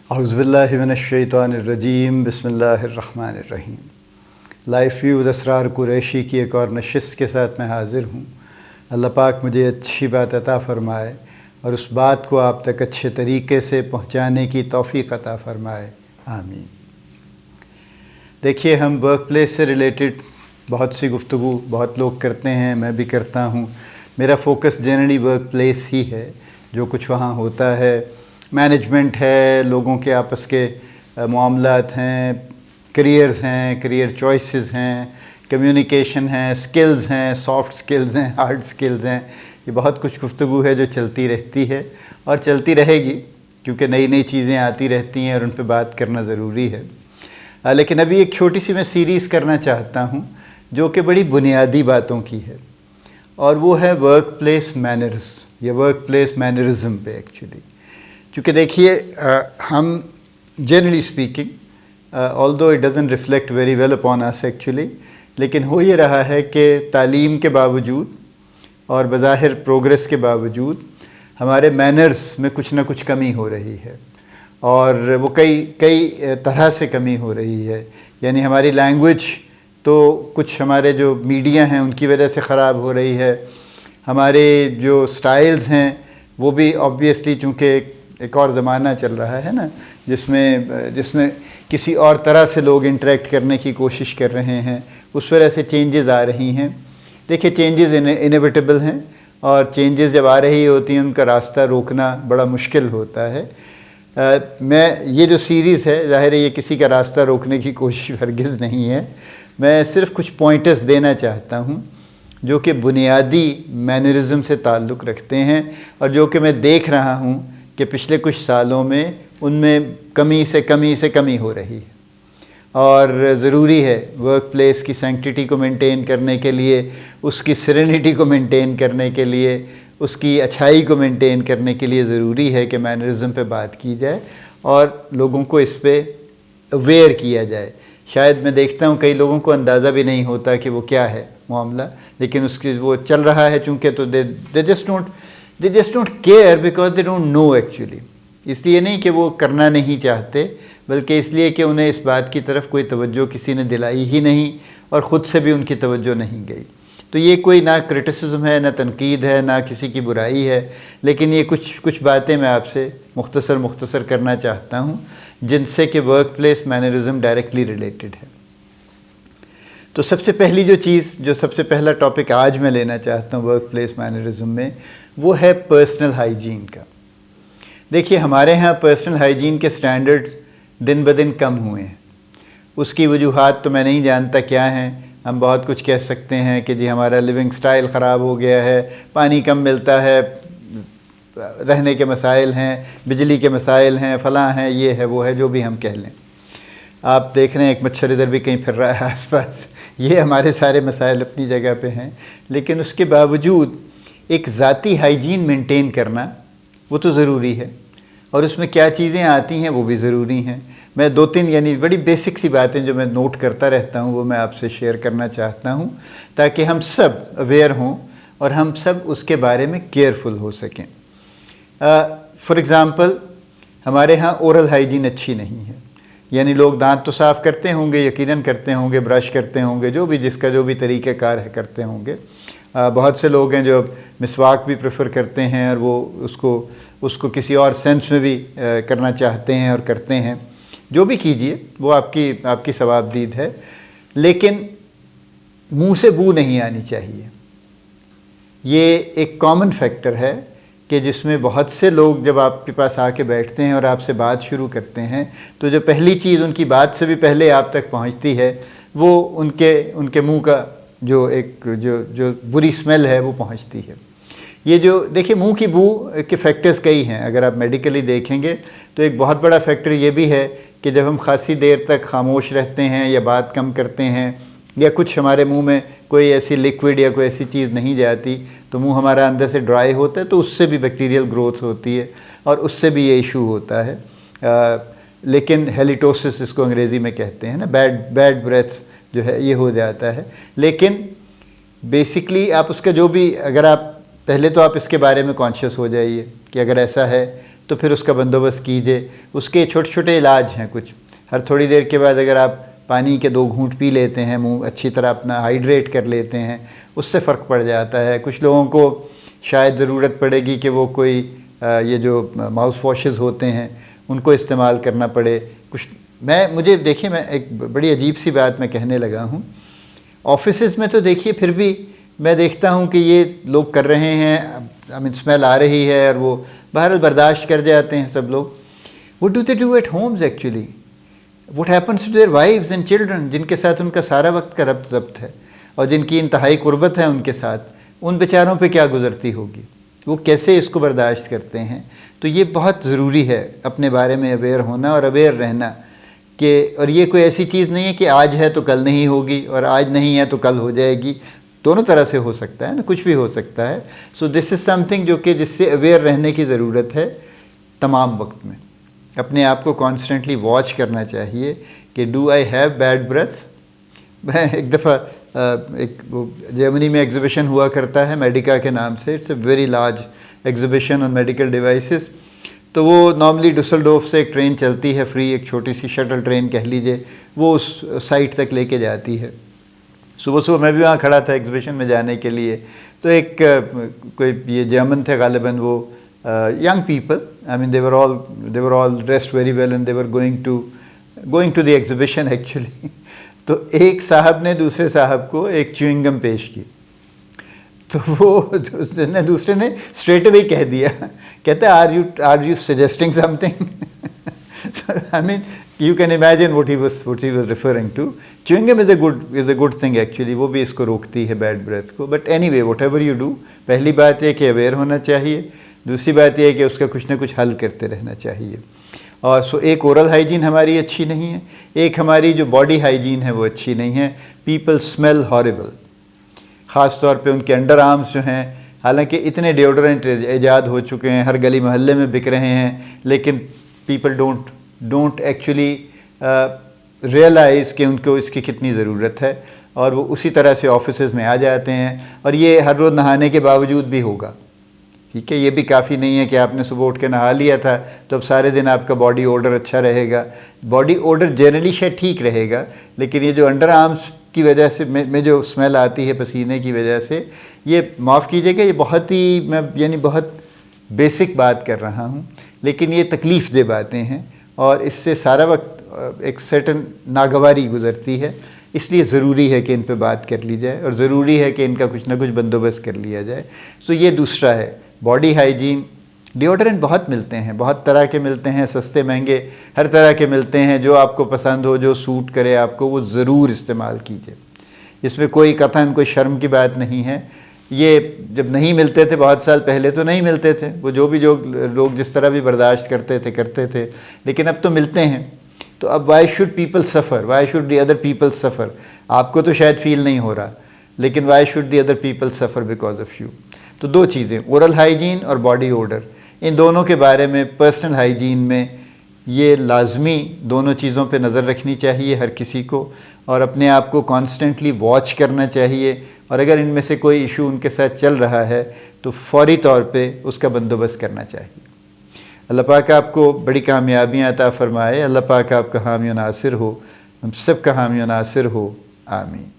اعوذ باللہ من الشیطان الرجیم، بسم اللہ الرحمن الرحیم۔ لائف ویوز اسرار قریشی کی ایک اور نشست کے ساتھ میں حاضر ہوں۔ اللہ پاک مجھے اچھی بات عطا فرمائے اور اس بات کو آپ تک اچھے طریقے سے پہنچانے کی توفیق عطا فرمائے، آمین۔ دیکھیے، ہم ورک پلیس سے ریلیٹڈ بہت سی گفتگو بہت لوگ کرتے ہیں، میں بھی کرتا ہوں۔ میرا focus generally work place he ہے، جو کچھ وہاں ہوتا ہے، مینجمنٹ ہے، لوگوں کے آپس کے معاملات ہیں، کریئرز ہیں، کریئر چوائسز ہیں، کمیونیکیشن ہیں، سکلز ہیں، سافٹ سکلز ہیں، ہارڈ سکلز ہیں۔ یہ بہت کچھ گفتگو ہے جو چلتی رہتی ہے اور چلتی رہے گی، کیونکہ نئی نئی چیزیں آتی رہتی ہیں اور ان پہ بات کرنا ضروری ہے۔ لیکن ابھی ایک چھوٹی سی میں سیریز کرنا چاہتا ہوں جو کہ بڑی بنیادی باتوں کی ہے، اور وہ ہے ورک پلیس مینرز یا ورک پلیس مینرزم پہ ایکچولی۔ چونکہ دیکھیے، ہم generally speaking although it doesn't reflect very well upon us actually، لیکن ہو یہ رہا ہے کہ تعلیم کے باوجود اور بظاہر پروگریس کے باوجود ہمارے مینرز میں کچھ نہ کچھ کمی ہو رہی ہے، اور وہ کئی طرح سے کمی ہو رہی ہے۔ یعنی ہماری لینگویج تو کچھ ہمارے جو میڈیا ہیں ان کی وجہ سے خراب ہو رہی ہے، ہمارے جو سٹائلز ہیں وہ بھی آبویسلی، چونکہ ایک اور زمانہ چل رہا ہے نا، جس میں کسی اور طرح سے لوگ انٹریکٹ کرنے کی کوشش کر رہے ہیں، اس وجہ سے چینجز آ رہی ہیں۔ دیکھیے، چینجز انیویٹیبل ہیں، اور چینجز جب آ رہی ہوتی ہیں ان کا راستہ روکنا بڑا مشکل ہوتا ہے۔ میں یہ جو سیریز ہے، ظاہر ہے یہ کسی کا راستہ روکنے کی کوشش ہرگز نہیں ہے، میں صرف کچھ پوائنٹس دینا چاہتا ہوں جو کہ بنیادی مینرزم سے تعلق رکھتے ہیں، اور جو کہ میں دیکھ رہا ہوں کہ پچھلے کچھ سالوں میں ان میں کمی ہو رہی ہے، اور ضروری ہے ورک پلیس کی سینکٹیٹی کو مینٹین کرنے کے لیے، اس کی سرینٹی کو مینٹین کرنے کے لیے، اس کی اچھائی کو مینٹین کرنے کے لیے ضروری ہے کہ مینرزم پہ بات کی جائے اور لوگوں کو اس پہ اویئر کیا جائے۔ شاید میں دیکھتا ہوں کئی لوگوں کو اندازہ بھی نہیں ہوتا کہ وہ کیا ہے معاملہ، لیکن اس کی وہ چل رہا ہے چونکہ، تو they just don't care because they don't know actually۔ اس لیے نہیں کہ وہ کرنا نہیں چاہتے، بلکہ اس لیے کہ انہیں اس بات کی طرف کوئی توجہ کسی نے دلائی ہی نہیں، اور خود سے بھی ان کی توجہ نہیں گئی۔ تو یہ کوئی نہ کرٹیسزم ہے، نہ تنقید ہے، نہ کسی کی برائی ہے، لیکن یہ کچھ باتیں میں آپ سے مختصر کرنا چاہتا ہوں، جن سے کہ work place mannerism directly related ہے۔ تو سب سے پہلی سب سے پہلا ٹاپک آج میں لینا چاہتا ہوں ورک پلیس مینرزم میں، وہ ہے پرسنل ہائیجین کا۔ دیکھیے، ہمارے ہاں پرسنل ہائیجین کے سٹینڈرڈز دن بدن کم ہوئے ہیں۔ اس کی وجوہات تو میں نہیں جانتا کیا ہیں، ہم بہت کچھ کہہ سکتے ہیں کہ جی ہمارا لیونگ سٹائل خراب ہو گیا ہے، پانی کم ملتا ہے، رہنے کے مسائل ہیں، بجلی کے مسائل ہیں، فلاں ہیں، یہ ہے وہ ہے، جو بھی ہم کہہ لیں۔ آپ دیکھ رہے ہیں ایک مچھر ادھر بھی کہیں پھر رہا ہے آس پاس، یہ ہمارے سارے مسائل اپنی جگہ پہ ہیں، لیکن اس کے باوجود ایک ذاتی ہائیجین مینٹین کرنا وہ تو ضروری ہے، اور اس میں کیا چیزیں آتی ہیں وہ بھی ضروری ہیں۔ میں 2-3 یعنی بڑی بیسک سی باتیں جو میں نوٹ کرتا رہتا ہوں وہ میں آپ سے شیئر کرنا چاہتا ہوں، تاکہ ہم سب اویئر ہوں اور ہم سب اس کے بارے میں کیئرفل ہو سکیں۔ فار ایگزامپل، ہمارے ہاں اورل ہائیجین اچھی نہیں ہے، یعنی لوگ دانت تو صاف کرتے ہوں گے، یقیناً کرتے ہوں گے، برش کرتے ہوں گے، جس کا جو بھی طریقہ کار ہے کرتے ہوں گے۔ بہت سے لوگ ہیں جو مسواک بھی پریفر کرتے ہیں، اور وہ اس کو کسی اور سینس میں بھی کرنا چاہتے ہیں اور کرتے ہیں۔ جو بھی کیجئے، وہ آپ کی ثواب دید ہے، لیکن منہ سے بو نہیں آنی چاہیے۔ یہ ایک کامن فیکٹر ہے کہ جس میں بہت سے لوگ جب آپ کے پاس آ کے بیٹھتے ہیں اور آپ سے بات شروع کرتے ہیں، تو جو پہلی چیز ان کی بات سے بھی پہلے آپ تک پہنچتی ہے، وہ ان کے منہ کا جو بری سمیل ہے وہ پہنچتی ہے۔ یہ جو دیکھیں، منہ کی بو کے فیکٹرز کئی ہیں، اگر آپ میڈیکلی دیکھیں گے تو ایک بہت بڑا فیکٹر یہ بھی ہے کہ جب ہم خاصی دیر تک خاموش رہتے ہیں یا بات کم کرتے ہیں، یا کچھ ہمارے منہ میں کوئی ایسی لیکوڈ یا کوئی ایسی چیز نہیں جاتی، تو منہ ہمارا اندر سے ڈرائی ہوتا ہے، تو اس سے بھی بیکٹیریل گروتھ ہوتی ہے، اور اس سے بھی یہ ایشو ہوتا ہے۔ لیکن ہیلیٹوسس اس کو انگریزی میں کہتے ہیں نا، بیڈ بریتھ جو ہے یہ ہو جاتا ہے۔ لیکن بیسکلی آپ اس کا جو بھی، اگر آپ پہلے تو آپ اس کے بارے میں کانشیس ہو جائیے کہ اگر ایسا ہے تو پھر اس کا بندوبست کیجیے. اس کے چھوٹے چھوٹے علاج ہیں کچھ. ہر تھوڑی دیر کے بعد اگر آپ پانی کے 2 گھونٹ پی لیتے ہیں, منہ اچھی طرح اپنا ہائیڈریٹ کر لیتے ہیں, اس سے فرق پڑ جاتا ہے. کچھ لوگوں کو شاید ضرورت پڑے گی کہ وہ کوئی یہ جو ماؤتھ واشز ہوتے ہیں ان کو استعمال کرنا پڑے. مجھے دیکھیے, میں ایک بڑی عجیب سی بات میں کہنے لگا ہوں. آفیسز میں تو دیکھیے پھر بھی میں دیکھتا ہوں کہ یہ لوگ کر رہے ہیں, اسمیل آ رہی ہے اور وہ بہرحال برداشت کر جاتے ہیں سب لوگ. What do they do at homes actually? What happens to their wives and children, جن کے ساتھ ان کا سارا وقت کا ربط ضبط ہے اور جن کی انتہائی قربت ہے ان کے ساتھ, ان بیچاروں پہ کیا گزرتی ہوگی, وہ کیسے اس کو برداشت کرتے ہیں. تو یہ بہت ضروری ہے اپنے بارے میں اویئر ہونا اور اویئر رہنا کہ, اور یہ کوئی ایسی چیز نہیں ہے کہ آج ہے تو کل نہیں ہوگی اور آج نہیں ہے تو کل ہو جائے گی. دونوں طرح سے ہو سکتا ہے نا, کچھ بھی ہو سکتا ہے. سو دس از سم تھنگ جو کہ جس سے اویئر رہنے کی ضرورت ہے تمام وقت میں. اپنے آپ کو کانسٹنٹلی واچ کرنا چاہیے کہ ڈو آئی ہیو بیڈ بریتھس. میں ایک دفعہ جرمنی میں ایگزیبیشن ہوا کرتا ہے میڈیکا کے نام سے. It's a very large exhibition on medical devices. تو وہ نارملی ڈسلڈورف سے ایک ٹرین چلتی ہے فری, ایک چھوٹی سی شٹل ٹرین کہہ لیجیے, وہ اس سائٹ تک لے کے جاتی ہے. صبح صبح میں بھی وہاں کھڑا تھا ایگزیبیشن میں جانے کے لیے. تو ایک کوئی یہ جرمن تھے غالباً, وہ young people, I mean they were all dressed very well and they were going to the exhibition actually. تو ایک صاحب نے دوسرے صاحب کو ایک چیونگ گم پیش کی, تو وہ دوسرے نے اسٹریٹ اوے کہہ دیا, کہتا ہے are you suggesting something? I mean you can imagine what he was referring to. Chewing gum is a good thing actually, وہ بھی اس کو روکتی ہے بیڈ بریتھ کو. But anyway whatever you do, پہلی بات یہ کہ اویئر ہونا چاہیے, دوسری بات یہ ہے کہ اس کا کچھ نہ کچھ حل کرتے رہنا چاہیے. اور ایک اورل ہائیجین ہماری اچھی نہیں ہے, ایک ہماری جو باڈی ہائیجین ہے وہ اچھی نہیں ہے. پیپل اسمیل ہارریبل, خاص طور پہ ان کے انڈر آرمز جو ہیں. حالانکہ اتنے ڈیوڈرنٹ ایجاد ہو چکے ہیں, ہر گلی محلے میں بک رہے ہیں, لیکن پیپل ڈونٹ ایکچولی ریئلائز کہ ان کو اس کی کتنی ضرورت ہے, اور وہ اسی طرح سے آفیسز میں آ جاتے ہیں. اور یہ ہر روز نہانے کے باوجود بھی ہوگا, ٹھیک ہے. یہ بھی کافی نہیں ہے کہ آپ نے صبح اٹھ کے نہا لیا تھا تو اب سارے دن آپ کا باڈی اوڈر اچھا رہے گا. باڈی اوڈر جنرلی شاید ٹھیک رہے گا, لیکن یہ جو انڈر آرمز کی وجہ سے میں جو اسمیل آتی ہے پسینے کی وجہ سے, یہ معاف کیجیے گا, یہ بہت ہی میں یعنی بہت بیسک بات کر رہا ہوں, لیکن یہ تکلیف دہ باتیں ہیں اور اس سے سارا وقت ایک سرٹن ناگواری گزرتی ہے. اس لیے ضروری ہے کہ ان پہ بات کر لی جائے اور ضروری ہے کہ ان کا کچھ نہ کچھ بندوبست کر لیا جائے. سو یہ دوسرا ہے باڈی ہائیجین. ڈیوڈرنٹ بہت ملتے ہیں, بہت طرح کے ملتے ہیں, سستے مہنگے ہر طرح کے ملتے ہیں. جو آپ کو پسند ہو, جو سوٹ کرے آپ کو, وہ ضرور استعمال کیجیے. اس میں کوئی قطعاً کوئی شرم کی بات نہیں ہے. یہ جب نہیں ملتے تھے بہت سال پہلے تو نہیں ملتے تھے, وہ جو لوگ جس طرح بھی برداشت کرتے تھے, لیکن اب تو ملتے ہیں. تو اب why should people suffer, why should the other people suffer. آپ کو تو شاید فیل نہیں ہو رہا, لیکن why should the other people suffer because of you. تو 2 چیزیں, اورل ہائیجین اور باڈی اوڈر, ان دونوں کے بارے میں پرسنل ہائیجین میں یہ لازمی دونوں چیزوں پہ نظر رکھنی چاہیے ہر کسی کو, اور اپنے آپ کو کانسٹنٹلی واچ کرنا چاہیے. اور اگر ان میں سے کوئی ایشو ان کے ساتھ چل رہا ہے تو فوری طور پہ اس کا بندوبست کرنا چاہیے. اللہ پاک آپ کو بڑی کامیابیاں عطا فرمائے. اللہ پاک آپ کا حامی و ناصر ہو, ہم سب کا حامی و ناصر ہو. آمین.